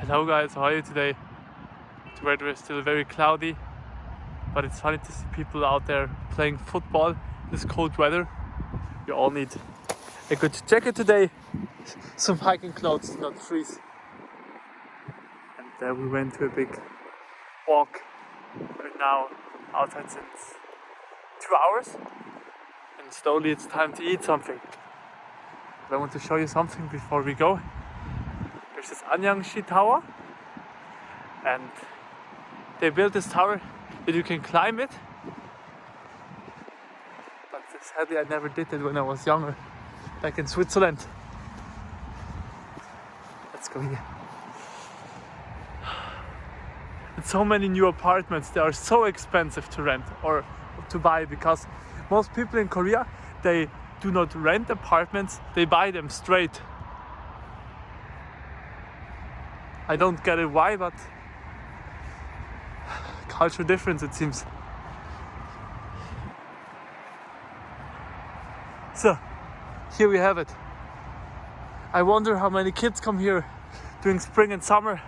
Hello guys, how are you today? The weather is still very cloudy, but it's funny to see people out there playing football in this cold weather. You all need a good jacket today, some hiking clothes to not freeze. And we went to a big walk. We're now outside since 2 hours, and slowly it's time to eat something. But I want to show you something before we go. There's this Anyang Tower, and they built this tower that you can climb it. But sadly I never did it when I was younger, back in Switzerland. Let's go here. And so many new apartments, they are so expensive to rent or to buy, because most people in Korea, they do not rent apartments, they buy them straight. I don't get it why, but cultural difference it seems. So, here we have it. I wonder how many kids come here during spring and summer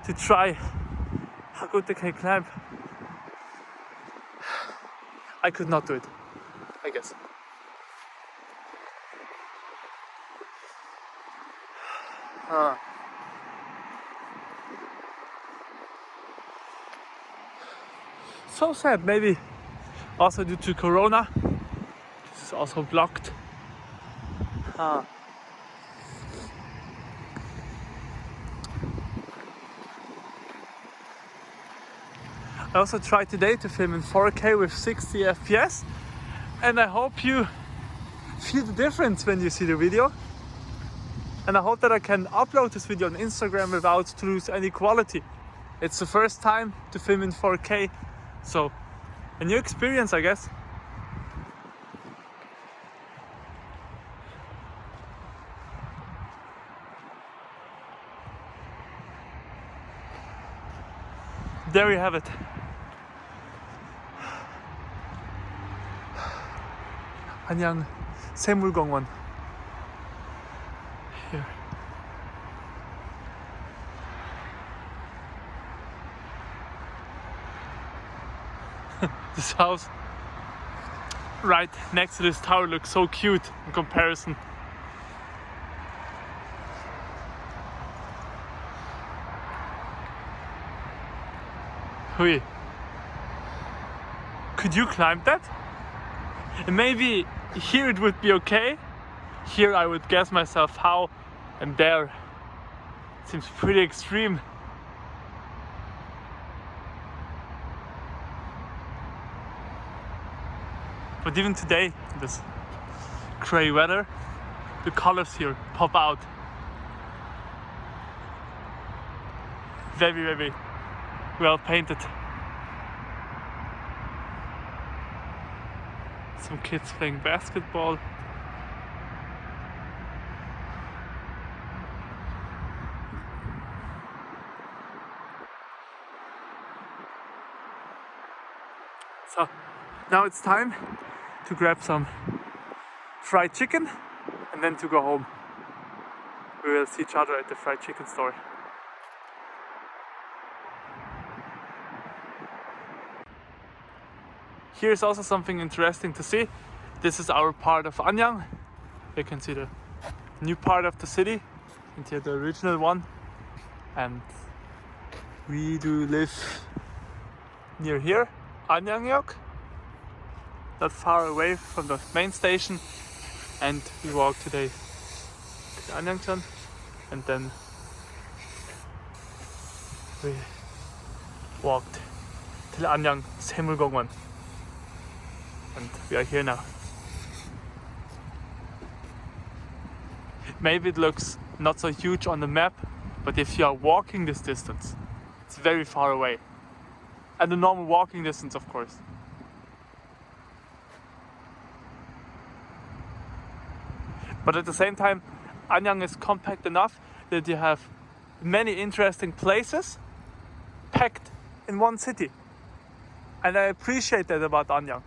to try how good they can climb. I could not do it, I guess. So sad, maybe also due to Corona. This is also blocked. I also tried today to film in 4K with 60 FPS, and I hope you feel the difference when you see the video. And I hope that I can upload this video on Instagram without to lose any quality. It's the first time to film in 4K, so a new experience, I guess. There you have it. 안양새물공원. Here. This house right next to this tower looks so cute in comparison. Hui. Could you climb that? And maybe here it would be okay. Here I would guess myself how, and there it seems pretty extreme. But even today, in this grey weather, the colors here pop out. Very, very well painted. Some kids playing basketball. So now it's time to grab some fried chicken and then to go home. We will see each other at the fried chicken store. Here's also something interesting to see. This is our part of Anyang. You can see the new part of the city and here the original one. And we do live near here, Anyang, not far away from the main station. And we walk today to Anyang, and then we walked till 안양새물공원. And we are here now. Maybe it looks not so huge on the map, but if you are walking this distance, it's very far away. And the normal walking distance, of course. But at the same time, Anyang is compact enough that you have many interesting places packed in one city. And I appreciate that about Anyang.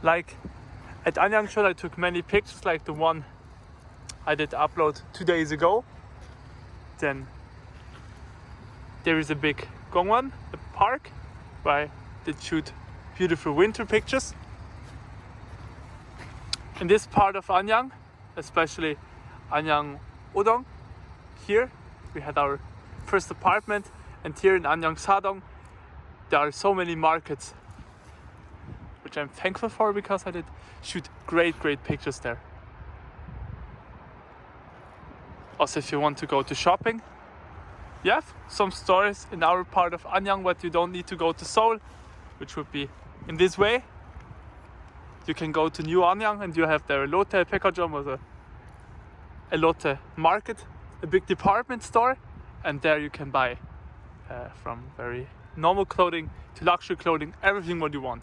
Like at Anyang, I took many pictures, like the one I did upload 2 days ago. Then there is a big Gongwon, a park, where I did shoot beautiful winter pictures. In this part of Anyang, especially Anyang Odong, here we had our first apartment, and here in Anyang Sadong there are so many markets, which I'm thankful for because I did shoot great pictures there. Also, if you want to go to shopping, you have some stores in our part of Anyang, but you don't need to go to Seoul, which would be in this way. You can go to New Anyang and you have there a Lotte Pekajom, or a Lotte Market, a big department store, and there you can buy from very normal clothing to luxury clothing, everything what you want.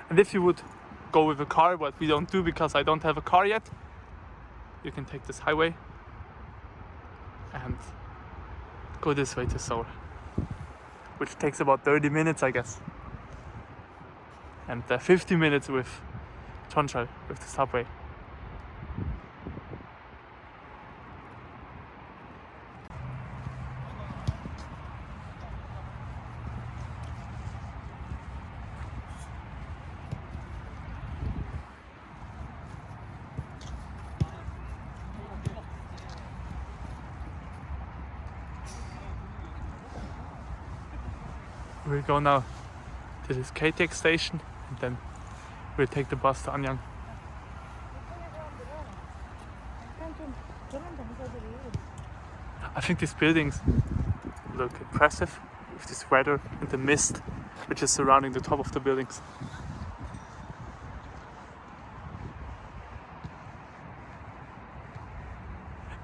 And if you would go with a car, what we don't do because I don't have a car yet, you can take this highway and go this way to Seoul, which takes about 30 minutes, I guess, and 50 minutes with Chonchal, with the subway. We'll go now to this KTX station and then we'll take the bus to Anyang. I think these buildings look impressive with this weather and the mist which is surrounding the top of the buildings.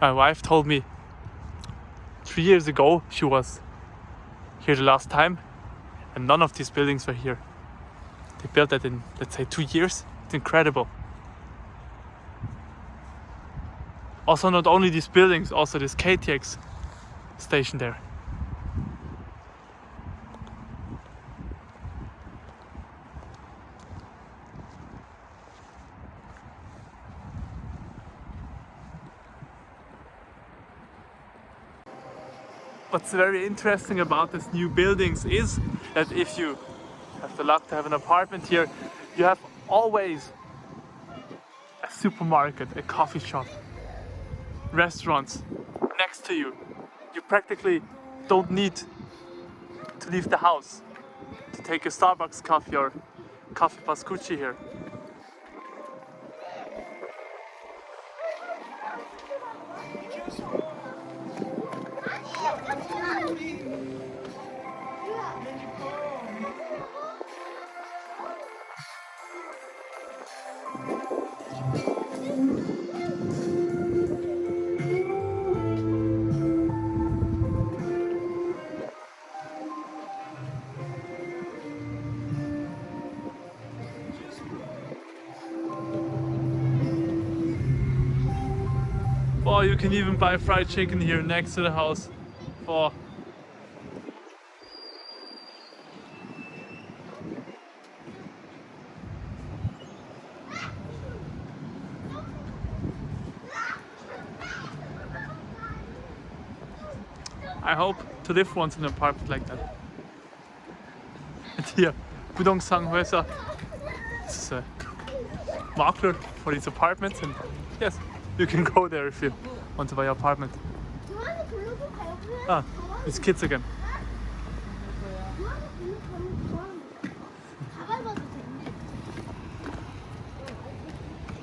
My wife told me 3 years ago she was here the last time, and none of these buildings were here. They built that in, let's say, 2 years. It's incredible. Also, not only these buildings, also this KTX station there. What's very interesting about these new buildings is that if you have the luck to have an apartment here, you have always a supermarket, a coffee shop, restaurants next to you. You practically don't need to leave the house to take a Starbucks coffee or coffee pascucci here. Oh, you can even buy fried chicken here next to the house for I hope to live once in an apartment like that. And here, Budongsang Häuser. This is a makler for these apartments, and yes, you can go there if you want to buy an apartment. Ah, it's kids again.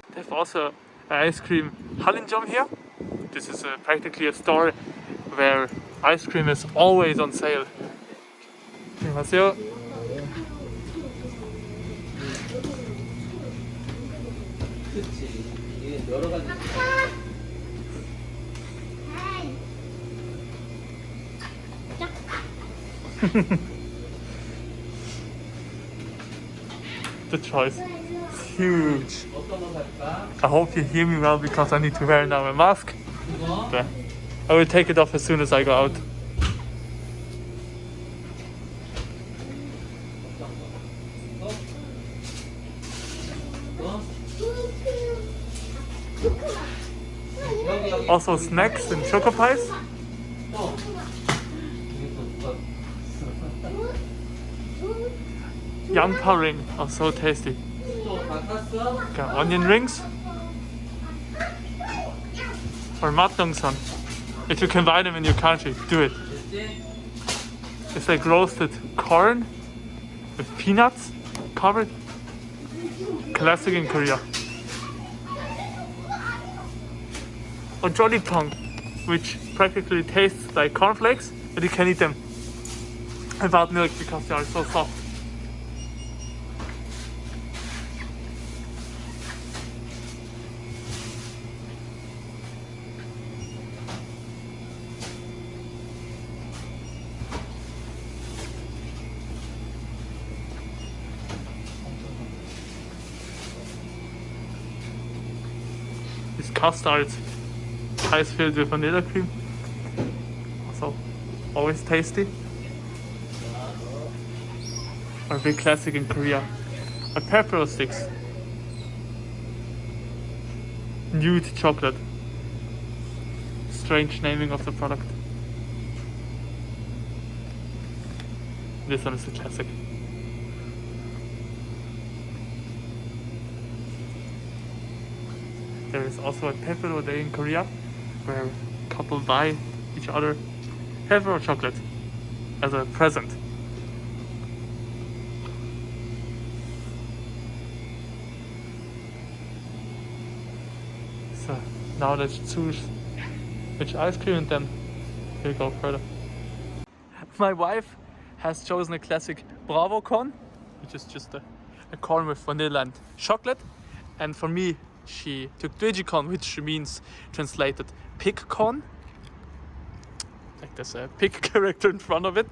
They have also an ice cream Hallinjom here. This is practically a store where ice cream is always on sale. 안녕하세요. The choice is huge. I hope you hear me well because I need to wear now a mask. But I will take it off as soon as I go out. Also snacks and choco pies. Yangpa ring, oh so tasty. Got onion rings. Or matdongsan. If you can buy them in your country, do it. It's like roasted corn with peanuts covered. Classic in Korea. Or jolly pong, which practically tastes like cornflakes, but you can eat them without milk because they are so soft. This custard ice filled with vanilla cream, also always tasty. A big classic in Korea, a pepper sticks, nude chocolate. Strange naming of the product. This one is a classic. There is also a pepper day in Korea, where a couple buy each other pepper or chocolate as a present. So now let's choose which ice cream and then we'll go further. My wife has chosen a classic Bravo corn, which is just a corn with vanilla and chocolate. And for me, she took Dwejikon, which means translated pig corn. Like there's a pig character in front of it.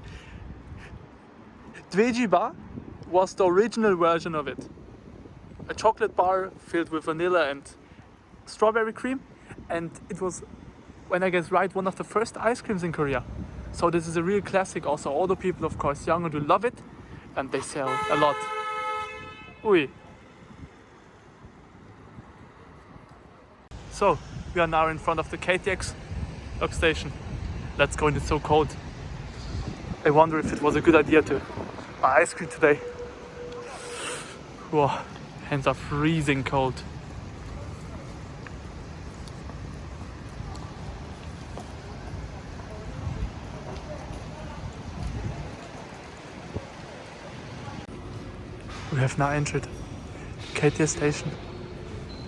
Dwejiba was the original version of it. A chocolate bar filled with vanilla and strawberry cream. And it was, when I guess right, one of the first ice creams in Korea. So this is a real classic. Also older people, of course, younger, do love it. And they sell a lot. Ui. So, we are now in front of the KTX log station. Let's go, it's so cold. I wonder if it was a good idea to buy ice cream today. Whoa, hands are freezing cold. We have now entered KTX station.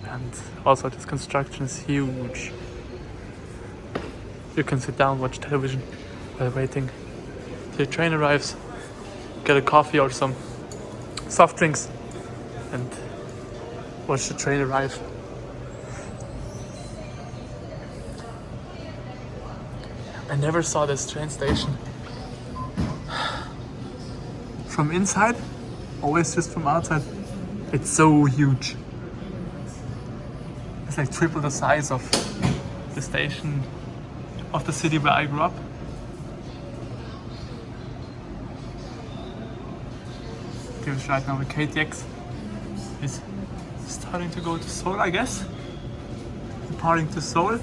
And also this construction is huge. You can sit down, watch television while waiting till the train arrives, get a coffee or some soft drinks and watch the train arrive. I never saw this train station from inside, always just from outside. It's so huge. It's like triple the size of the station of the city where I grew up. Because right now the KTX is starting to go to Seoul, I guess. Departing to Seoul.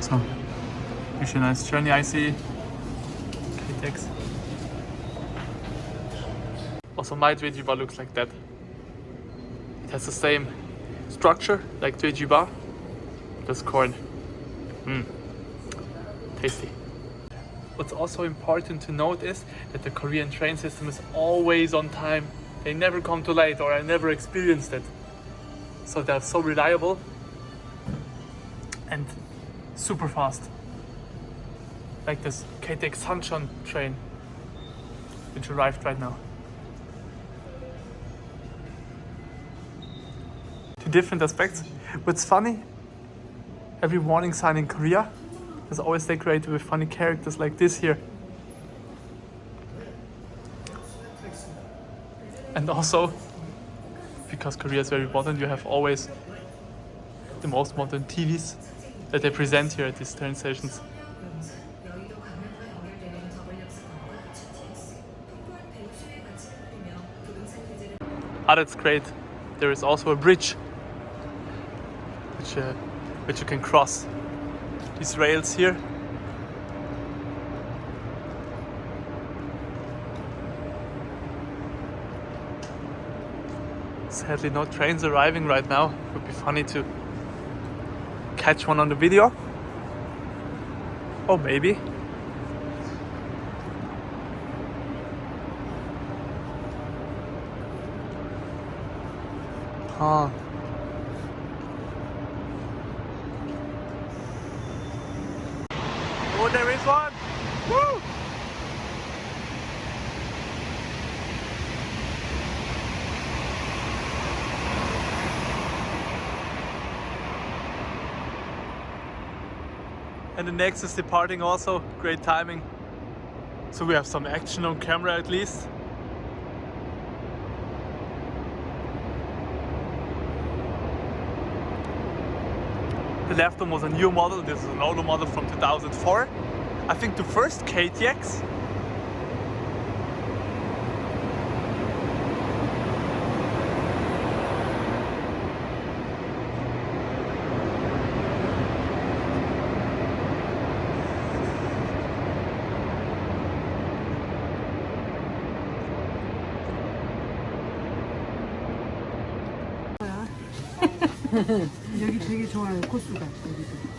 So, wish you a nice journey, I see. KTX. Also my Dwejiba looks like that. It has the same structure like Dwejiba, just corn. Tasty. What's also important to note is that the Korean train system is always on time. They never come too late, or I never experienced it. So they're so reliable and super fast. Like this KTX Sancheon train, which arrived right now. Two different aspects. What's funny, every warning sign in Korea is always decorated with funny characters like this here. And also, because Korea is very modern, you have always the most modern TVs that they present here at these train stations. Ah, that's great. There is also a bridge which you can cross. These rails here. Sadly, no trains arriving right now. It would be funny to catch one on the video. Or maybe. Huh. Oh, there is one! Woo! And the next is departing also. Great timing. So we have some action on camera at least. The left one was a new model. This is an older model from 2004. I think the first KTX. 여기 되게 좋아요, 코스가. 여기도.